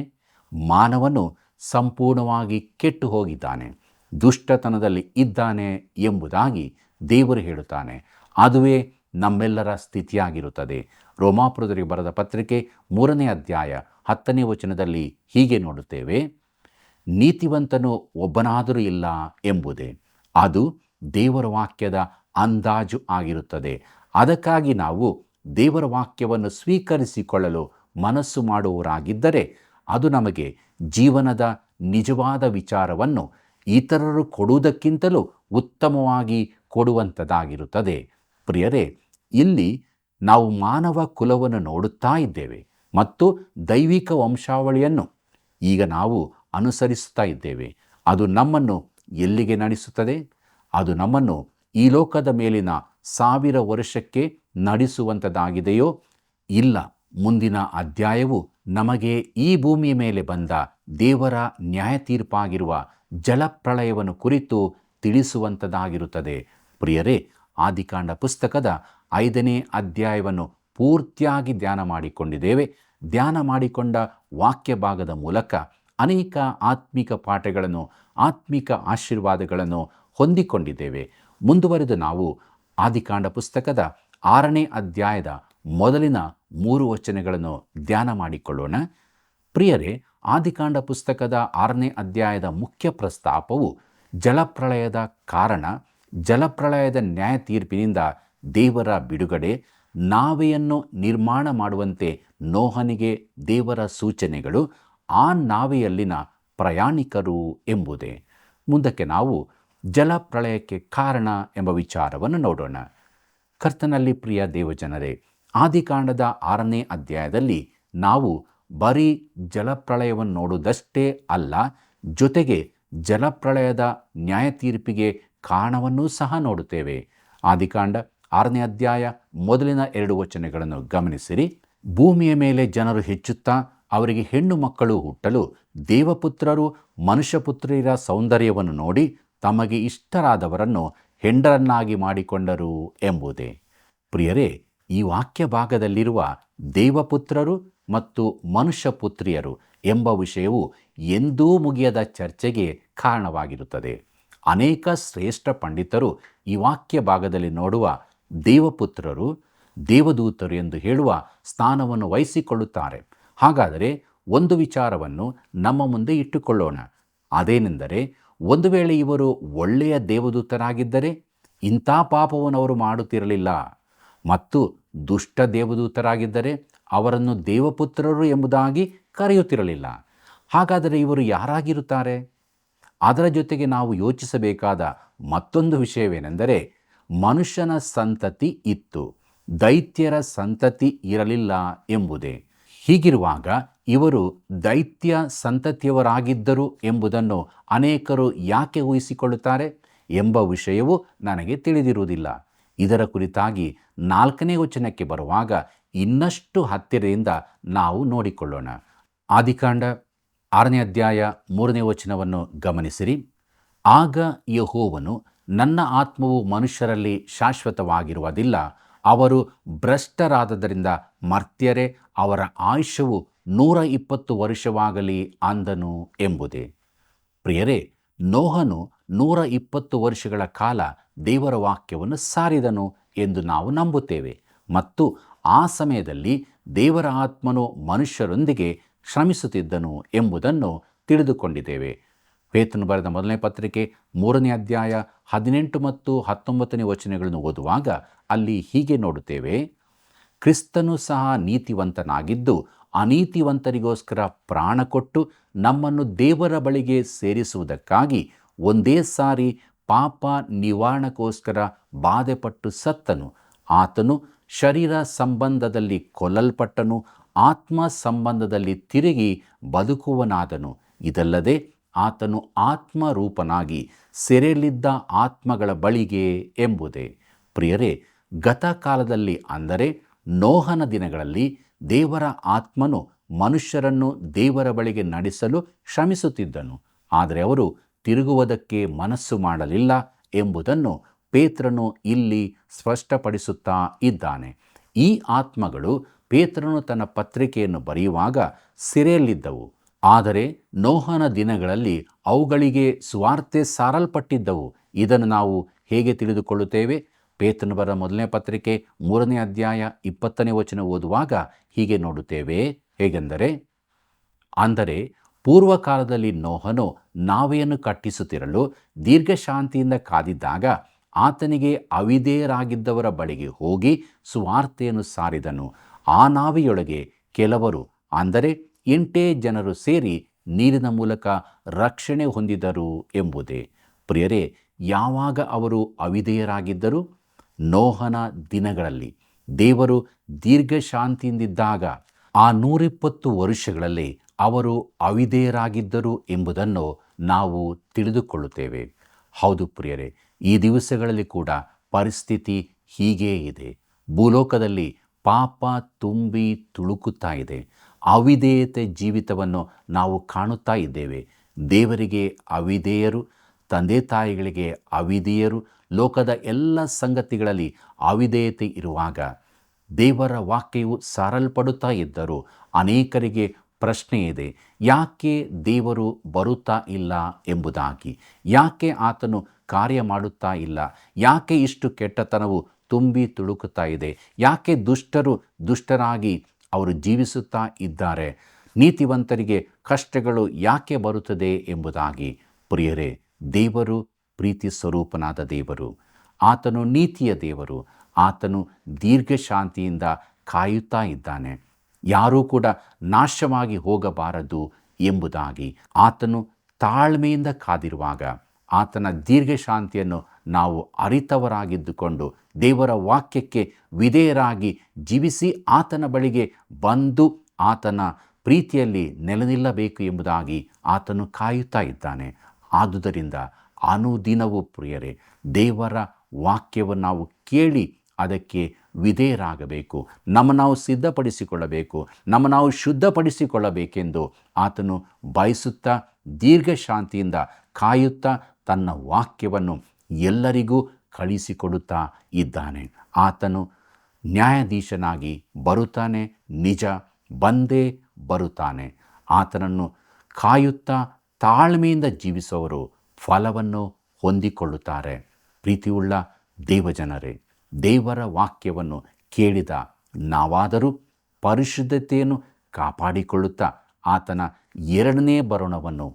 ಮಾನವನು ಸಂಪೂರ್ಣವಾಗಿ ಕೆಟ್ಟು ಹೋಗಿದ್ದಾನೆ, ದುಷ್ಟತನದಲ್ಲಿ ಇದ್ದಾನೆ ಎಂಬುದಾಗಿ ದೇವರು ಹೇಳುತ್ತಾನೆ. ಅದುವೇ ನಮ್ಮೆಲ್ಲರ ಸ್ಥಿತಿಯಾಗಿರುತ್ತದೆ. ರೋಮಾಪುರದವರಿಗೆ ಬರೆದ ಪತ್ರಿಕೆ 3ನೇ ಅಧ್ಯಾಯ 10ನೇ ವಚನದಲ್ಲಿ ಹೀಗೆ ನೋಡುತ್ತೇವೆ, ನೀತಿವಂತನು ಒಬ್ಬನಾದರೂ ಇಲ್ಲ ಎಂಬುದೇ. ಅದು ದೇವರ ವಾಕ್ಯದ ಅಂದಾಜು ಆಗಿರುತ್ತದೆ. ಅದಕ್ಕಾಗಿ ನಾವು ದೇವರ ವಾಕ್ಯವನ್ನು ಸ್ವೀಕರಿಸಿಕೊಳ್ಳಲು ಮನಸ್ಸು ಮಾಡುವವರಾಗಿದ್ದರೆ ಅದು ನಮಗೆ ಜೀವನದ ನಿಜವಾದ ವಿಚಾರವನ್ನು ಇತರರು ಕೊಡುವುದಕ್ಕಿಂತಲೂ ಉತ್ತಮವಾಗಿ ಕೊಡುವಂಥದ್ದಾಗಿರುತ್ತದೆ. ಪ್ರಿಯರೇ, ಇಲ್ಲಿ ನಾವು ಮಾನವ ಕುಲವನ್ನು ನೋಡುತ್ತಾ ಇದ್ದೇವೆ ಮತ್ತು ದೈವಿಕ ವಂಶಾವಳಿಯನ್ನು ಈಗ ನಾವು ಅನುಸರಿಸುತ್ತಾ ಇದ್ದೇವೆ. ಅದು ನಮ್ಮನ್ನು ಎಲ್ಲಿಗೆ ನಡೆಸುತ್ತದೆ? ಅದು ನಮ್ಮನ್ನು ಈ ಲೋಕದ ಮೇಲಿನ 1000 ವರ್ಷಕ್ಕೆ ನಡೆಸುವಂಥದ್ದಾಗಿದೆಯೋ? ಇಲ್ಲ. ಮುಂದಿನ ಅಧ್ಯಾಯವು ನಮಗೆ ಈ ಭೂಮಿಯ ಮೇಲೆ ಬಂದ ದೇವರ ನ್ಯಾಯ ತೀರ್ಪಾಗಿರುವ ಜಲಪ್ರಳಯವನ್ನು ಕುರಿತು ತಿಳಿಸುವಂಥದ್ದಾಗಿರುತ್ತದೆ. ಪ್ರಿಯರೇ, ಆದಿಕಾಂಡ ಪುಸ್ತಕದ 5ನೇ ಅಧ್ಯಾಯವನ್ನು ಪೂರ್ತಿಯಾಗಿ ಧ್ಯಾನ ಮಾಡಿಕೊಂಡಿದ್ದೇವೆ. ಧ್ಯಾನ ಮಾಡಿಕೊಂಡ ವಾಕ್ಯ ಭಾಗದ ಮೂಲಕ ಅನೇಕ ಆತ್ಮಿಕ ಪಾಠಗಳನ್ನು, ಆತ್ಮಿಕ ಆಶೀರ್ವಾದಗಳನ್ನು ಹೊಂದಿಕೊಂಡಿದ್ದೇವೆ. ಮುಂದುವರೆದು ನಾವು ಆದಿಕಾಂಡ ಪುಸ್ತಕದ 6ನೇ ಅಧ್ಯಾಯದ ಮೊದಲಿನ 3 ವಚನಗಳನ್ನು ಧ್ಯಾನ ಮಾಡಿಕೊಳ್ಳೋಣ. ಪ್ರಿಯರೇ, ಆದಿಕಾಂಡ ಪುಸ್ತಕದ 6ನೇ ಅಧ್ಯಾಯದ ಮುಖ್ಯ ಪ್ರಸ್ತಾಪವು ಜಲಪ್ರಳಯದ ಕಾರಣ, ಜಲಪ್ರಳಯದ ನ್ಯಾಯ ತೀರ್ಪಿನಿಂದ ದೇವರ ಬಿಡುಗಡೆ, ನಾವೆಯನ್ನು ನಿರ್ಮಾಣ ಮಾಡುವಂತೆ ನೋಹನಿಗೆ ದೇವರ ಸೂಚನೆಗಳು, ಆ ನಾವೆಯಲ್ಲಿನ ಪ್ರಯಾಣಿಕರು ಎಂಬುದೇ. ಮುಂದಕ್ಕೆ ನಾವು ಜಲಪ್ರಳಯಕ್ಕೆ ಕಾರಣ ಎಂಬ ವಿಚಾರವನ್ನು ನೋಡೋಣ. ಕರ್ತನಲ್ಲಿ ಪ್ರಿಯ ದೇವಜನರೇ, ಆದಿಕಾಂಡದ 6ನೇ ಅಧ್ಯಾಯದಲ್ಲಿ ನಾವು ಬರೀ ಜಲಪ್ರಳಯವನ್ನು ನೋಡುವುದಷ್ಟೇ ಅಲ್ಲ, ಜೊತೆಗೆ ಜಲಪ್ರಳಯದ ನ್ಯಾಯ ತೀರ್ಪಿಗೆ ಕಾರಣವನ್ನೂ ಸಹ ನೋಡುತ್ತೇವೆ. ಆದಿಕಾಂಡ 6ನೇ ಅಧ್ಯಾಯ ಮೊದಲಿನ 2 ವಚನಗಳನ್ನು ಗಮನಿಸಿರಿ. ಭೂಮಿಯ ಮೇಲೆ ಜನರು ಹೆಚ್ಚುತ್ತಾ ಅವರಿಗೆ ಹೆಣ್ಣು ಮಕ್ಕಳು ಹುಟ್ಟಲು ದೇವಪುತ್ರರು ಮನುಷ್ಯಪುತ್ರಿಯರ ಸೌಂದರ್ಯವನ್ನು ನೋಡಿ ತಮಗೆ ಇಷ್ಟರಾದವರನ್ನು ಹೆಂಡರನ್ನಾಗಿ ಮಾಡಿಕೊಂಡರು ಎಂಬುದೇ. ಪ್ರಿಯರೇ, ಈ ವಾಕ್ಯ ಭಾಗದಲ್ಲಿರುವ ದೇವಪುತ್ರರು ಮತ್ತು ಮನುಷ್ಯಪುತ್ರಿಯರು ಎಂಬ ವಿಷಯವು ಎಂದೂ ಮುಗಿಯದ ಚರ್ಚೆಗೆ ಕಾರಣವಾಗಿರುತ್ತದೆ. ಅನೇಕ ಶ್ರೇಷ್ಠ ಪಂಡಿತರು ಈ ವಾಕ್ಯ ಭಾಗದಲ್ಲಿ ನೋಡುವ ದೇವಪುತ್ರರು, ದೇವದೂತರು ಎಂದು ಹೇಳುವ ಸ್ಥಾನವನ್ನು ವಹಿಸಿಕೊಳ್ಳುತ್ತಾರೆ. ಹಾಗಾದರೆ ಒಂದು ವಿಚಾರವನ್ನು ನಮ್ಮ ಮುಂದೆ ಇಟ್ಟುಕೊಳ್ಳೋಣ. ಅದೇನೆಂದರೆ, ಒಂದು ವೇಳೆ ಇವರು ಒಳ್ಳೆಯ ದೇವದೂತರಾಗಿದ್ದರೆ ಇಂಥ ಪಾಪವನ್ನು ಅವರು ಮಾಡುತ್ತಿರಲಿಲ್ಲ, ಮತ್ತು ದುಷ್ಟ ದೇವದೂತರಾಗಿದ್ದರೆ ಅವರನ್ನು ದೇವಪುತ್ರರು ಎಂಬುದಾಗಿ ಕರೆಯುತ್ತಿರಲಿಲ್ಲ. ಹಾಗಾದರೆ ಇವರು ಯಾರಾಗಿರುತ್ತಾರೆ? ಅದರ ಜೊತೆಗೆ ನಾವು ಯೋಚಿಸಬೇಕಾದ ಮತ್ತೊಂದು ವಿಷಯವೇನೆಂದರೆ, ಮನುಷ್ಯನ ಸಂತತಿ ಇತ್ತು, ದೈತ್ಯರ ಸಂತತಿ ಇರಲಿಲ್ಲ ಎಂಬುದೇ. ಹೀಗಿರುವಾಗ ಇವರು ದೈತ್ಯ ಸಂತತಿಯವರಾಗಿದ್ದರು ಎಂಬುದನ್ನು ಅನೇಕರು ಯಾಕೆ ಊಹಿಸಿಕೊಳ್ಳುತ್ತಾರೆ ಎಂಬ ವಿಷಯವು ನನಗೆ ತಿಳಿದಿರುವುದಿಲ್ಲ. ಇದರ ಕುರಿತಾಗಿ 4ನೇ ವಚನಕ್ಕೆ ಬರುವಾಗ ಇನ್ನಷ್ಟು ಹತ್ತಿರದಿಂದ ನಾವು ನೋಡಿಕೊಳ್ಳೋಣ. ಆದಿಕಾಂಡ 6ನೇ ಅಧ್ಯಾಯ 3ನೇ ವಚನವನ್ನು ಗಮನಿಸಿರಿ. ಆಗ ಯೆಹೋವನು, ನನ್ನ ಆತ್ಮವು ಮನುಷ್ಯರಲ್ಲಿ ಶಾಶ್ವತವಾಗಿರುವುದಿಲ್ಲ, ಅವರು ಭ್ರಷ್ಟರಾದದರಿಂದ ಮರ್ತ್ಯರೇ, ಅವರ ಆಯುಷ್ಯವು 120 ವರ್ಷವಾಗಲಿ ಅಂದನು ಎಂಬುದೇ. ಪ್ರಿಯರೇ, ನೋಹನು 120 ವರ್ಷಗಳ ಕಾಲ ದೇವರ ವಾಕ್ಯವನ್ನು ಸಾರಿದನು ಎಂದು ನಾವು ನಂಬುತ್ತೇವೆ ಮತ್ತು ಆ ಸಮಯದಲ್ಲಿ ದೇವರ ಆತ್ಮನು ಮನುಷ್ಯರೊಂದಿಗೆ ಶ್ರಮಿಸುತ್ತಿದ್ದನು ಎಂಬುದನ್ನು ತಿಳಿದುಕೊಂಡಿದ್ದೇವೆ. ಪೇತ್ರನು ಬರೆದ ಮೊದಲನೇ ಪತ್ರಿಕೆ 3ನೇ ಅಧ್ಯಾಯ 18 ಮತ್ತು 19ನೇ ವಚನಗಳನ್ನು ಓದುವಾಗ ಅಲ್ಲಿ ಹೀಗೆ ನೋಡುತ್ತೇವೆ: ಕ್ರಿಸ್ತನು ಸಹ ನೀತಿವಂತನಾಗಿದ್ದು ಅನೀತಿವಂತರಿಗೋಸ್ಕರ ಪ್ರಾಣ ಕೊಟ್ಟು ನಮ್ಮನ್ನು ದೇವರ ಬಳಿಗೆ ಸೇರಿಸುವುದಕ್ಕಾಗಿ ಒಂದೇ ಸಾರಿ ಪಾಪ ನಿವಾರಣಕ್ಕೋಸ್ಕರ ಬಾಧೆಪಟ್ಟು ಸತ್ತನು. ಆತನು ಶರೀರ ಸಂಬಂಧದಲ್ಲಿ ಕೊಲ್ಲಲ್ಪಟ್ಟನು, ಆತ್ಮ ಸಂಬಂಧದಲ್ಲಿ ತಿರುಗಿ ಬದುಕುವನಾದನು. ಇದಲ್ಲದೆ ಆತನು ಆತ್ಮರೂಪನಾಗಿ ಸೆರೆಯಲ್ಲಿದ್ದ ಆತ್ಮಗಳ ಬಳಿಗೆ ಎಂಬುದೇ. ಪ್ರಿಯರೇ, ಗತಕಾಲದಲ್ಲಿ ಅಂದರೆ ನೋಹನ ದಿನಗಳಲ್ಲಿ ದೇವರ ಆತ್ಮನು ಮನುಷ್ಯರನ್ನು ದೇವರ ಬಳಿಗೆ ನಡೆಸಲು ಶ್ರಮಿಸುತ್ತಿದ್ದನು. ಆದರೆ ಅವರು ತಿರುಗುವುದಕ್ಕೆ ಮನಸ್ಸು ಮಾಡಲಿಲ್ಲ ಎಂಬುದನ್ನು ಪೇತ್ರನು ಇಲ್ಲಿ ಸ್ಪಷ್ಟಪಡಿಸುತ್ತಾ ಇದ್ದಾನೆ. ಈ ಆತ್ಮಗಳು ಪೇತ್ರನು ತನ್ನ ಪತ್ರಿಕೆಯನ್ನು ಬರೆಯುವಾಗ ಸೆರೆಯಲ್ಲಿದ್ದವು. ಆದರೆ ನೋಹನ ದಿನಗಳಲ್ಲಿ ಅವುಗಳಿಗೆ ಸುವಾರ್ತೆ ಸಾರಲ್ಪಟ್ಟಿದ್ದವು. ಇದನ್ನು ನಾವು ಹೇಗೆ ತಿಳಿದುಕೊಳ್ಳುತ್ತೇವೆ? ಪೇತ್ರನು ಬರೆದ ಮೊದಲನೇ ಪತ್ರಿಕೆ 3ನೇ ಅಧ್ಯಾಯ 20ನೇ ವಚನ ಓದುವಾಗ ಹೀಗೆ ನೋಡುತ್ತೇವೆ. ಹೇಗೆಂದರೆ, ಅಂದರೆ ಪೂರ್ವಕಾಲದಲ್ಲಿ ನೋಹನು ನಾವೆಯನ್ನು ಕಟ್ಟಿಸುತ್ತಿರಲು ದೀರ್ಘಶಾಂತಿಯಿಂದ ಕಾದಿದ್ದಾಗ ಆತನಿಗೆ ಅವಿಧೇಯರಾಗಿದ್ದವರ ಬಳಿಗೆ ಹೋಗಿ ಸುವಾರ್ತೆಯನ್ನು ಸಾರಿದನು. ಆ ನಾವೆಯೊಳಗೆ ಕೆಲವರು, ಅಂದರೆ 8 ಜನರು ಸೇರಿ ನೀರಿನ ಮೂಲಕ ರಕ್ಷಣೆ ಹೊಂದಿದರು ಎಂಬುದೇ. ಪ್ರಿಯರೇ, ಯಾವಾಗ ಅವರು ಅವಿಧೇಯರಾಗಿದ್ದರು? ನೋಹನ ದಿನಗಳಲ್ಲಿ. ದೇವರು ದೀರ್ಘಶಾಂತಿಯಿಂದಿದ್ದಾಗ ಆ 120 ವರ್ಷಗಳಲ್ಲಿ ಅವರು ಅವಿಧೇಯರಾಗಿದ್ದರು ಎಂಬುದನ್ನು ನಾವು ತಿಳಿದುಕೊಳ್ಳುತ್ತೇವೆ. ಹೌದು ಪ್ರಿಯರೇ, ಈ ದಿವಸಗಳಲ್ಲಿ ಕೂಡ ಪರಿಸ್ಥಿತಿ ಹೀಗೇ ಇದೆ. ಭೂಲೋಕದಲ್ಲಿ ಪಾಪ ತುಂಬಿ ತುಳುಕುತ್ತಾ ಇದೆ. ಅವಿಧೇಯತೆ ಜೀವಿತವನ್ನು ನಾವು ಕಾಣುತ್ತಾ ಇದ್ದೇವೆ. ದೇವರಿಗೆ ಅವಿಧೇಯರು, ತಂದೆ ತಾಯಿಗಳಿಗೆ ಅವಿಧೇಯರು, ಲೋಕದ ಎಲ್ಲ ಸಂಗತಿಗಳಲ್ಲಿ ಅವಿಧೇಯತೆ ಇರುವಾಗ ದೇವರ ವಾಕ್ಯವು ಸಾರಲ್ಪಡುತ್ತಾ ಇದ್ದರೂ ಅನೇಕರಿಗೆ ಪ್ರಶ್ನೆ ಇದೆ: ಯಾಕೆ ದೇವರು ಬರುತ್ತಾ ಇಲ್ಲ ಎಂಬುದಾಗಿ, ಯಾಕೆ ಆತನು ಕಾರ್ಯ ಮಾಡುತ್ತಾ ಇಲ್ಲ, ಯಾಕೆ ಇಷ್ಟು ಕೆಟ್ಟತನವು ತುಂಬಿ ತುಳುಕುತ್ತಾ ಇದೆ, ಯಾಕೆ ದುಷ್ಟರಾಗಿ ಅವರು ಜೀವಿಸುತ್ತಾ ಇದ್ದಾರೆ, ನೀತಿವಂತರಿಗೆ ಕಷ್ಟಗಳು ಯಾಕೆ ಬರುತ್ತದೆ ಎಂಬುದಾಗಿ. ಪ್ರಿಯರೇ, ದೇವರು ಪ್ರೀತಿ ಸ್ವರೂಪನಾದ ದೇವರು, ಆತನು ನೀತಿಯ ದೇವರು, ಆತನು ದೀರ್ಘಶಾಂತಿಯಿಂದ ಕಾಯುತ್ತಾ ಇದ್ದಾನೆ. ಯಾರೂ ಕೂಡ ನಾಶವಾಗಿ ಹೋಗಬಾರದು ಎಂಬುದಾಗಿ ಆತನು ತಾಳ್ಮೆಯಿಂದ ಕಾದಿರುವಾಗ ಆತನ ದೀರ್ಘಶಾಂತಿಯನ್ನು ನಾವು ಅರಿತವರಾಗಿದ್ದುಕೊಂಡು ದೇವರ ವಾಕ್ಯಕ್ಕೆ ವಿಧೇಯರಾಗಿ ಜೀವಿಸಿ ಆತನ ಬಳಿಗೆ ಬಂದು ಆತನ ಪ್ರೀತಿಯಲ್ಲಿ ನೆಲೆನಿಲ್ಲಬೇಕು ಎಂಬುದಾಗಿ ಆತನು ಕಾಯುತ್ತಾ ಇದ್ದಾನೆ. ಆದುದರಿಂದ ಅನುದಿನವೂ ಪ್ರಿಯರೇ, ದೇವರ ವಾಕ್ಯವನ್ನು ನಾವು ಕೇಳಿ ಅದಕ್ಕೆ ವಿಧೇಯರಾಗಬೇಕು. ನಾವು ಸಿದ್ಧಪಡಿಸಿಕೊಳ್ಳಬೇಕು, ನಾವು ಶುದ್ಧಪಡಿಸಿಕೊಳ್ಳಬೇಕೆಂದು ಆತನು ಬಯಸುತ್ತಾ ದೀರ್ಘಶಾಂತಿಯಿಂದ ಕಾಯುತ್ತಾ ತನ್ನ ವಾಕ್ಯವನ್ನು ಎಲ್ಲರಿಗೂ ಕಳಿಸಿಕೊಡುತ್ತಾ ಇದ್ದಾನೆ. ಆತನು ನ್ಯಾಯಾಧೀಶನಾಗಿ ಬರುತ್ತಾನೆ, ನಿಜ, ಬಂದೇ ಬರುತ್ತಾನೆ. ಆತನನ್ನು ಕಾಯುತ್ತಾ ತಾಳ್ಮೆಯಿಂದ ಜೀವಿಸುವವರು ಫಲವನ್ನು ಹೊಂದಿಕೊಳ್ಳುತ್ತಾರೆ. ಪ್ರೀತಿಯುಳ್ಳ ದೇವಜನರೇ, ದೇವರ ವಾಕ್ಯವನ್ನು ಕೇಳಿದ ನಾವಾದರೂ ಪರಿಶುದ್ಧತೆಯನ್ನು ಕಾಪಾಡಿಕೊಳ್ಳುತ್ತಾ ಆತನ 2ನೇ ಬರುಣವನ್ನು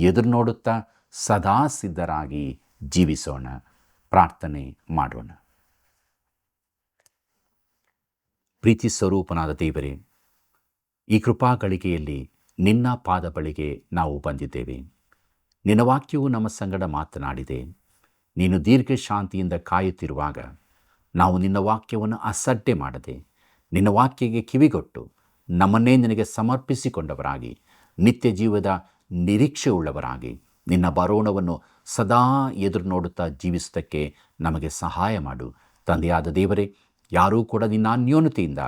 ಎದುರು ನೋಡುತ್ತಾ ಸದಾ ಸಿದ್ಧರಾಗಿ ಜೀವಿಸೋಣ. ಪ್ರಾರ್ಥನೆ ಮಾಡೋಣ. ಪ್ರೀತಿ ಸ್ವರೂಪನಾದ ದೇವರೇ, ಈ ಕೃಪಾಗಳಿಗೆಯಲ್ಲಿ ನಿನ್ನ ಪಾದ ಬಳಿಗೆ ನಾವು ಬಂದಿದ್ದೇವೆ. ನಿನ್ನ ವಾಕ್ಯವು ನಮ್ಮ ಸಂಗಡ ಮಾತನಾಡಿದೆ. ನೀನು ದೀರ್ಘಶಾಂತಿಯಿಂದ ಕಾಯುತ್ತಿರುವಾಗ ನಾವು ನಿನ್ನ ವಾಕ್ಯವನ್ನು ಅಸಡ್ಡೆ ಮಾಡದೆ ನಿನ್ನ ವಾಕ್ಯಕ್ಕೆ ಕಿವಿಗೊಟ್ಟು ನಮ್ಮನ್ನೇ ನಿನಗೆ ಸಮರ್ಪಿಸಿಕೊಂಡವರಾಗಿ ನಿತ್ಯ ಜೀವದ ನಿರೀಕ್ಷೆ ಉಳ್ಳವರಾಗಿ ನಿನ್ನ ಬರೋಣವನ್ನು ಸದಾ ಎದುರು ನೋಡುತ್ತಾ ಜೀವಿಸುವುದಕ್ಕೆ ನಮಗೆ ಸಹಾಯ ಮಾಡು. ತಂದೆಯಾದ ದೇವರೇ, ಯಾರೂ ಕೂಡ ನಿನ್ನ ಅನ್ಯೋನ್ಯತೆಯಿಂದ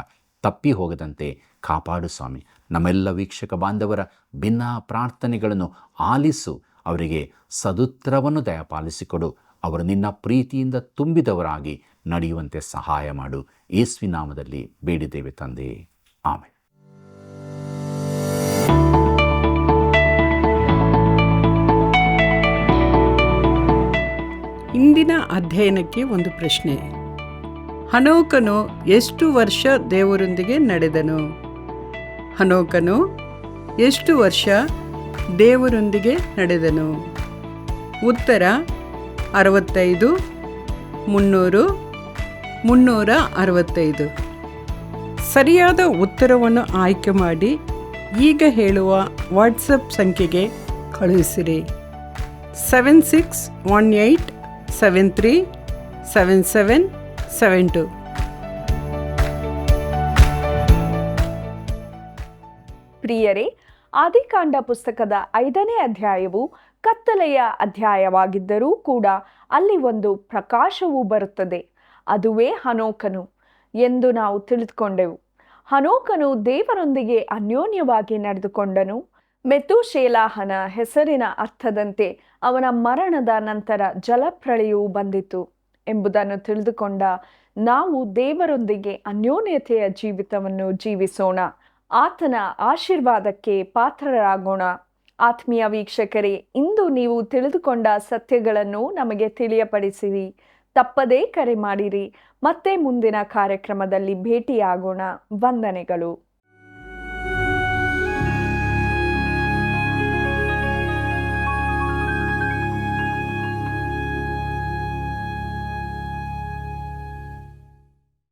ತಪ್ಪಿ ಹೋಗದಂತೆ ಕಾಪಾಡು ಸ್ವಾಮಿ. ನಮ್ಮೆಲ್ಲ ವೀಕ್ಷಕ ಬಾಂಧವರ ಭಿನ್ನ ಪ್ರಾರ್ಥನೆಗಳನ್ನು ಆಲಿಸು, ಅವರಿಗೆ ಸದುತ್ತರವನ್ನು ದಯಪಾಲಿಸಿಕೊಡು. ಅವರು ನಿನ್ನ ಪ್ರೀತಿಯಿಂದ ತುಂಬಿದವರಾಗಿ ನಡೆಯುವಂತೆ ಸಹಾಯ ಮಾಡು. ಯೇಸುವಿನ ನಾಮದಲ್ಲಿ ಬೇಡಿದ್ದೇವೆ ತಂದೆ, ಆಮೆನ್. ಇಂದಿನ ಅಧ್ಯಯನಕ್ಕೆ ಒಂದು ಪ್ರಶ್ನೆ. ಹನೋಕನು ಎಷ್ಟು ವರ್ಷ ದೇವರೊಂದಿಗೆ ನಡೆದನು? ಹನೋಕನು ಎಷ್ಟು ವರ್ಷ ದೇವರೊಂದಿಗೆ ನಡೆದನು? ಉತ್ತರ 65, 300, 365. ಸರಿಯಾದ ಉತ್ತರವನ್ನು ಆಯ್ಕೆ ಮಾಡಿ ಈಗ ಹೇಳುವ ವಾಟ್ಸಪ್ ಸಂಖ್ಯೆಗೆ ಕಳುಹಿಸಿರಿ. 7618737772. ಪ್ರಿಯರೇ, ಆದಿಕಾಂಡ ಪುಸ್ತಕದ 5ನೇ ಅಧ್ಯಾಯವು ಕತ್ತಲೆಯ ಅಧ್ಯಾಯವಾಗಿದ್ದರೂ ಕೂಡ ಅಲ್ಲಿ ಒಂದು ಪ್ರಕಾಶವು ಬರುತ್ತದೆ. ಅದುವೇ ಹನೋಕನು ಎಂದು ನಾವು ತಿಳಿದುಕೊಂಡೆವು. ಹನೋಕನು ದೇವರೊಂದಿಗೆ ಅನ್ಯೋನ್ಯವಾಗಿ ನಡೆದುಕೊಂಡನು. ಮೆತೂಶೇಲಾಹನ ಹೆಸರಿನ ಅರ್ಥದಂತೆ ಅವನ ಮರಣದ ನಂತರ ಜಲಪ್ರಳಯವು ಬಂದಿತು ಎಂಬುದನ್ನು ತಿಳಿದುಕೊಂಡ ನಾವು ದೇವರೊಂದಿಗೆ ಅನ್ಯೋನ್ಯತೆಯ ಜೀವಿತವನ್ನು ಜೀವಿಸೋಣ. ಆತನ ಆಶೀರ್ವಾದಕ್ಕೆ ಪಾತ್ರರಾಗೋಣ. ಆತ್ಮೀಯ ವೀಕ್ಷಕರೇ, ಇಂದು ನೀವು ತಿಳಿದುಕೊಂಡ ಸತ್ಯಗಳನ್ನು ನಮಗೆ ತಿಳಿಯಪಡಿಸಿರಿ. ತಪ್ಪದೇ ಕರೆ ಮಾಡಿರಿ. ಮತ್ತೆ ಮುಂದಿನ ಕಾರ್ಯಕ್ರಮದಲ್ಲಿ ಭೇಟಿಯಾಗೋಣ. ವಂದನೆಗಳು.